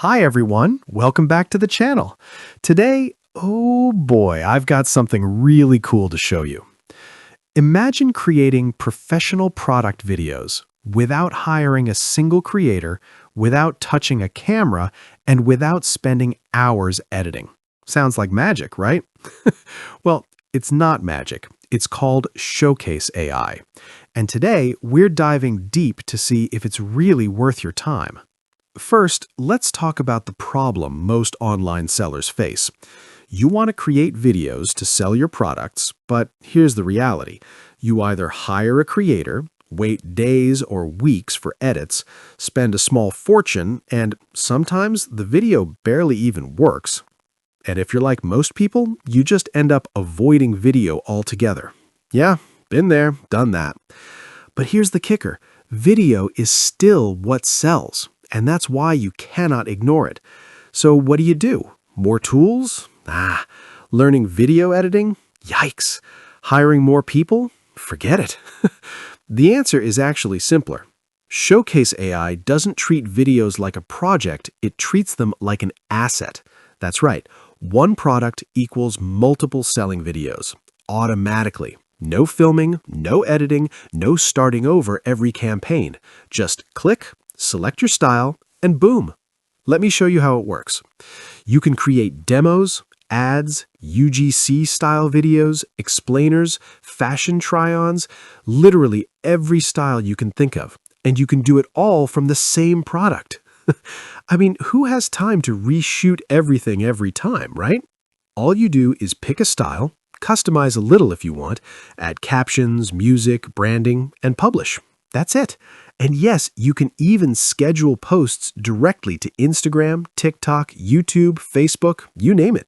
Hi everyone, welcome back to the channel. Today, oh boy, I've got something really cool to show you. Imagine creating professional product videos without hiring a single creator, without touching a camera, and without spending hours editing. Sounds like magic, right? Well, it's not magic. It's called ShowcaseAI. And today, we're diving deep to see if it's really worth your time. First, let's talk about the problem most online sellers face. You want to create videos to sell your products, but here's the reality. You either hire a creator, wait days or weeks for edits, spend a small fortune, and sometimes the video barely even works. And if you're like most people, you just end up avoiding video altogether. Yeah, been there, done that. But here's the kicker. Video is still what sells. And that's why you cannot ignore it. So what do? More tools? Learning video editing? Yikes. Hiring more people? Forget it. The answer is actually simpler. ShowcaseAI doesn't treat videos like a project, it treats them like an asset. That's right. One product equals multiple selling videos. Automatically. No filming, no editing, no starting over every campaign. Just click, select your style, and boom. Let me show you how it works. You can create demos, ads, UGC-style videos, explainers, fashion try-ons, literally every style you can think of. And you can do it all from the same product. I mean, who has time to reshoot everything every time, right? All you do is pick a style, customize a little if you want, add captions, music, branding, and publish. That's it. And yes, you can even schedule posts directly to Instagram, TikTok, YouTube, Facebook, you name it.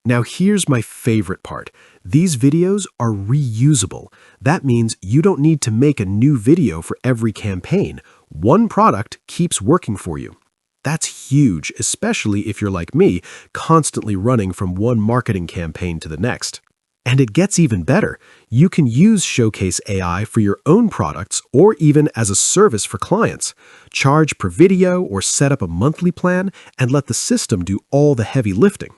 Now here's my favorite part. These videos are reusable. That means you don't need to make a new video for every campaign. One product keeps working for you. That's huge, especially if you're like me, constantly running from one marketing campaign to the next. And it gets even better. You can use ShowcaseAI for your own products or even as a service for clients. Charge per video or set up a monthly plan and let the system do all the heavy lifting.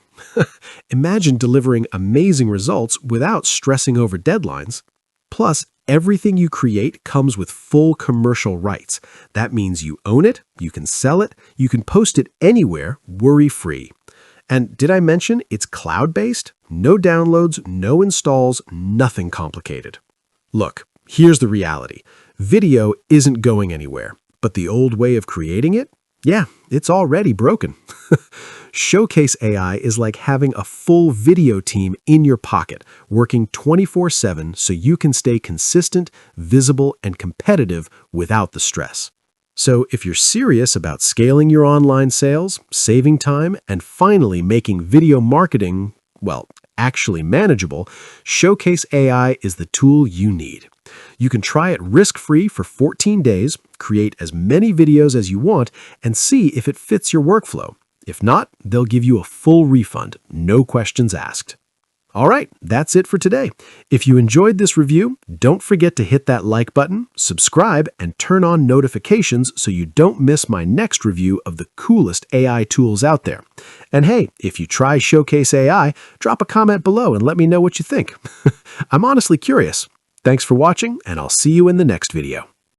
Imagine delivering amazing results without stressing over deadlines. Plus, everything you create comes with full commercial rights. That means you own it, you can sell it, you can post it anywhere, worry-free. And did I mention it's cloud-based? No downloads, no installs, nothing complicated. Look, here's the reality. Video isn't going anywhere, but the old way of creating it? Yeah, it's already broken. ShowcaseAI is like having a full video team in your pocket, working 24/7 so you can stay consistent, visible, and competitive without the stress. So if you're serious about scaling your online sales, saving time, and finally making video marketing, well, actually manageable, ShowcaseAI is the tool you need. You can try it risk-free for 14 days, create as many videos as you want, and see if it fits your workflow. If not, they'll give you a full refund, no questions asked. All right, that's it for today. If you enjoyed this review, don't forget to hit that like button, subscribe, and turn on notifications so you don't miss my next review of the coolest AI tools out there. And hey, if you try ShowcaseAI, drop a comment below and let me know what you think. I'm honestly curious. Thanks for watching, and I'll see you in the next video.